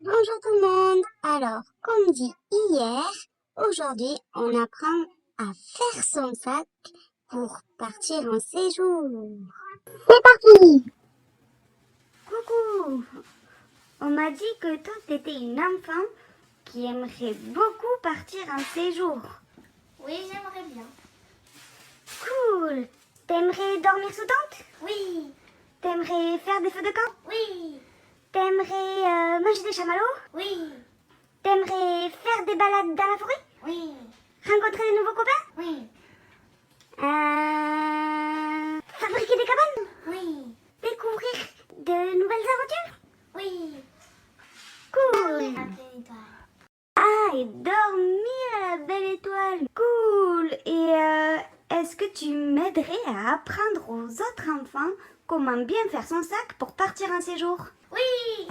Bonjour tout le monde. Alors, comme dit hier, aujourd'hui, on apprend à faire son sac pour partir en séjour. C'est parti! Coucou! On m'a dit que toi, t'étais une enfant qui aimerait beaucoup partir en séjour. Oui, j'aimerais bien. Cool! T'aimerais dormir sous tente? Oui, T'aimerais faire des feux de camp? oui, T'aimerais manger des chamallows? oui, T'aimerais faire des balades dans la forêt? oui, Rencontrer de nouveaux copains? oui, Fabriquer des cabanes? oui, Découvrir de nouvelles aventures? oui. Cool! La pleine étoile. Ah, et dormir à la belle étoile. Cool! Et est-ce que tu m'aiderais à apprendre aux autres enfants comment bien faire son sac pour partir en séjour? Oui,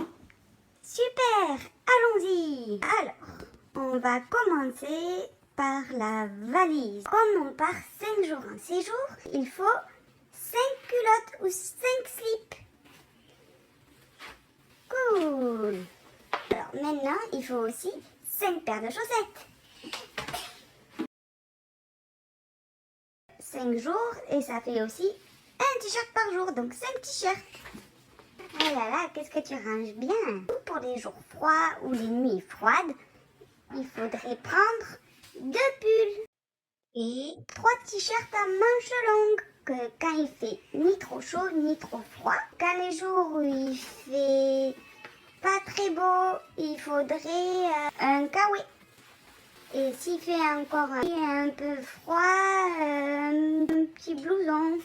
Super! Allons-y! Alors, on va commencer par la valise. Comme on part 5 jours en séjour, il faut 5 culottes ou 5 slips. Cool! Alors maintenant, il faut aussi 5 paires de chaussettes. 5 jours et ça fait aussi un t-shirt par jour, donc 5 t-shirts. Oh là là, qu'est-ce que tu ranges bien! Pour les jours froids ou les nuits froides, il faudrait prendre 2 pulls et 3 t-shirts à manches longues. Que quand il fait ni trop chaud ni trop froid. Quand les jours où il fait pas très beau, il faudrait un kawaii. Et s'il fait encore un peu froid, un petit blouson.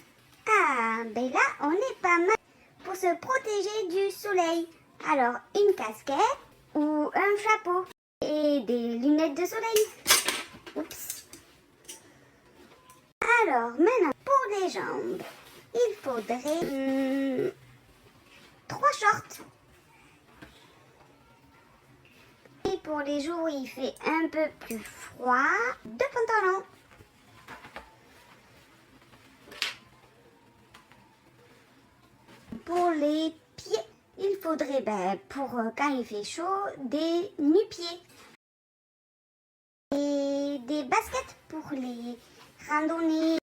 Ah, ben là, on est pas mal pour se protéger du soleil. Alors, une casquette ou un chapeau et des lunettes de soleil. Oups. Alors, maintenant, pour les jambes, il faudrait 3 shorts. Et pour les jours où il fait un peu plus froid, 2 pantalons. Pour les pieds, il faudrait, pour quand il fait chaud, des nu-pieds. Et des baskets pour les randonnées.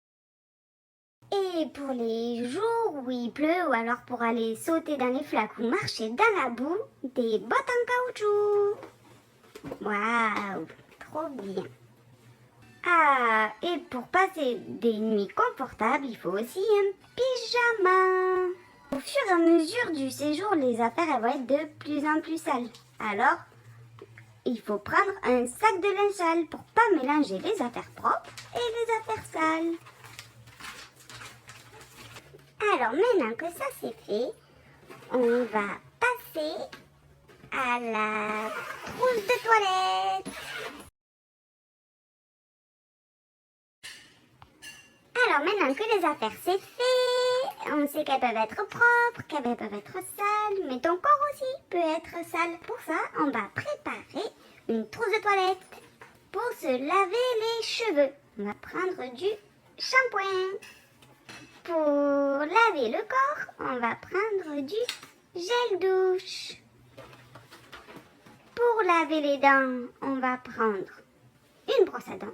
Et pour les jours où il pleut ou alors pour aller sauter dans les flaques ou marcher dans la boue, des bottes en caoutchouc. Waouh, trop bien. Ah, et pour passer des nuits confortables, il faut aussi un pyjama. Au fur et à mesure du séjour, les affaires elles vont être de plus en plus sales. Alors, il faut prendre un sac de linge sale pour pas mélanger les affaires propres et les affaires sales. Alors maintenant que ça c'est fait, on va passer à la trousse de toilette. Alors maintenant que les affaires c'est fait, on sait qu'elles peuvent être propres, qu'elles peuvent être sales, mais ton corps aussi peut être sale. Pour ça, on va préparer une trousse de toilette. Pour se laver les cheveux, on va prendre du shampoing. Pour laver le corps, on va prendre du gel douche. Pour laver les dents, on va prendre une brosse à dents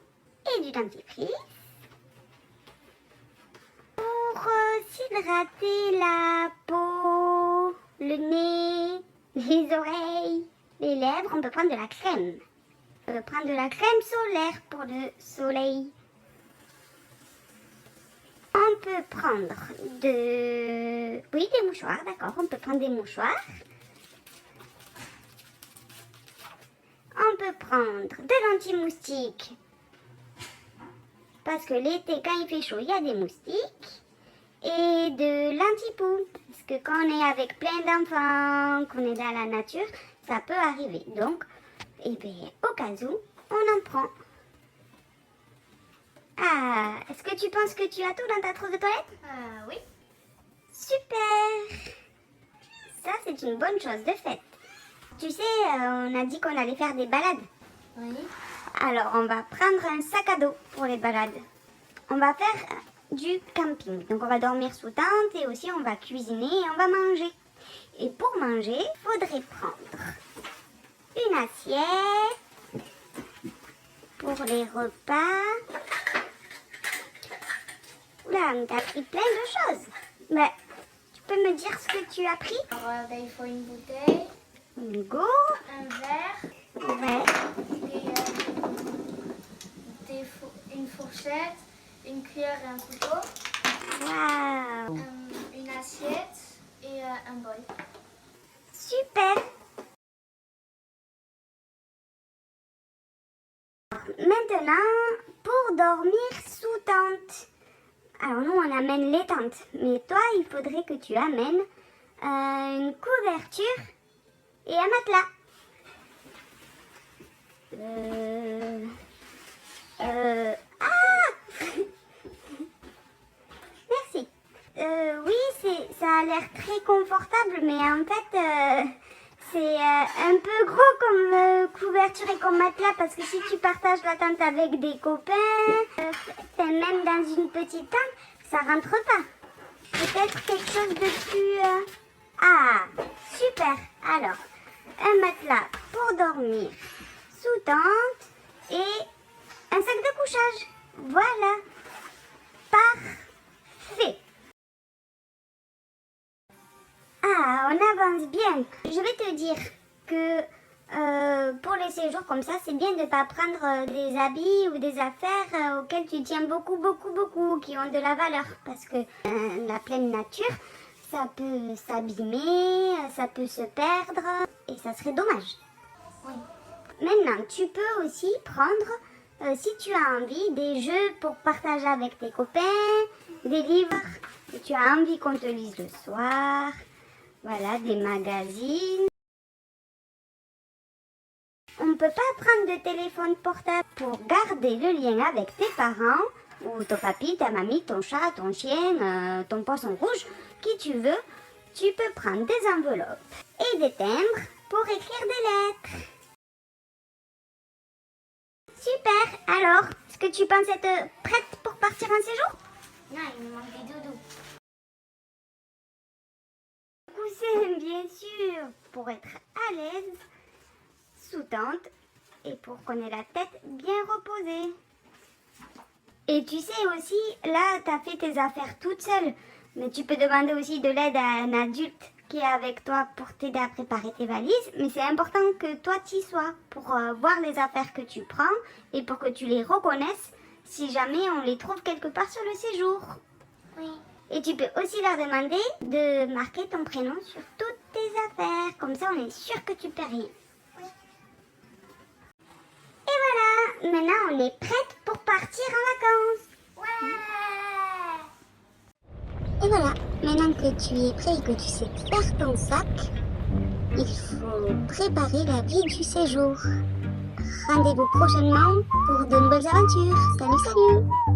et du dentifrice. Pour s'hydrater la peau, le nez, les oreilles, les lèvres, on peut prendre de la crème. On peut prendre de la crème solaire pour le soleil. On peut prendre des mouchoirs, d'accord, on peut prendre des mouchoirs. On peut prendre de l'anti-moustique. Parce que l'été, quand il fait chaud, il y a des moustiques. Et de l'anti-poux. Parce que quand on est avec plein d'enfants, qu'on est dans la nature, ça peut arriver. Donc, au cas où, on en prend. Ah, est-ce que tu penses que tu as tout dans ta trousse de toilette? Oui. Super! Ça, c'est une bonne chose de fait. Tu sais, on a dit qu'on allait faire des balades. Oui. Alors, on va prendre un sac à dos pour les balades. On va faire du camping. Donc, on va dormir sous tente et aussi on va cuisiner et on va manger. Et pour manger, il faudrait prendre une assiette pour les repas. Oula, mais t'as pris plein de choses. Mais tu peux me dire ce que tu as pris? Alors, il faut une bouteille, Une go. un verre, Ouais. une fourchette, une cuillère et un couteau, Waouh. une assiette et un bol. Super. Maintenant, pour dormir sous tente. Alors nous, on amène les tentes. Mais toi, il faudrait que tu amènes une couverture et un matelas. Merci. Oui, ça a l'air très confortable, mais en fait, c'est un peu gros comme couverture et comme matelas, parce que si tu partages la tente avec des copains, même dans une petite tente, ça rentre pas. Peut-être quelque chose de plus... Ah, super. Alors, un matelas pour dormir sous tente et un sac de couchage. Voilà. Parfait. Ah, on avance bien. Je vais te dire que pour les séjours comme ça, c'est bien de ne pas prendre des habits ou des affaires auxquelles tu tiens beaucoup, qui ont de la valeur. Parce que la pleine nature, ça peut s'abîmer, ça peut se perdre et ça serait dommage. Oui. Maintenant, tu peux aussi prendre, si tu as envie, des jeux pour partager avec tes copains, des livres que tu as envie qu'on te lise le soir, voilà, des magazines. On ne peut pas prendre de téléphone portable pour garder le lien avec tes parents, ou ton papy, ta mamie, ton chat, ton chien, ton poisson rouge, qui tu veux. Tu peux prendre des enveloppes et des timbres pour écrire des lettres. Super. Alors, est-ce que tu penses être prête pour partir en séjour? Non, il me manque des doudous. Coussin, bien sûr, pour être à l'aise, sous tente, et pour qu'on ait la tête bien reposée. Et tu sais aussi, là, tu as fait tes affaires toute seule, mais tu peux demander aussi de l'aide à un adulte qui est avec toi pour t'aider à préparer tes valises, mais c'est important que toi tu y sois pour voir les affaires que tu prends et pour que tu les reconnaisses si jamais on les trouve quelque part sur le séjour. Oui. Et tu peux aussi leur demander de marquer ton prénom sur toutes tes affaires, comme ça on est sûr que tu perds rien. Oui. Et voilà, maintenant on est prête pour partir en vacances. Ouais. Et voilà, maintenant que tu es prêt et que tu sais faire ton sac, il faut préparer la vie du séjour. Rendez-vous prochainement pour de nouvelles aventures. Salut, salut!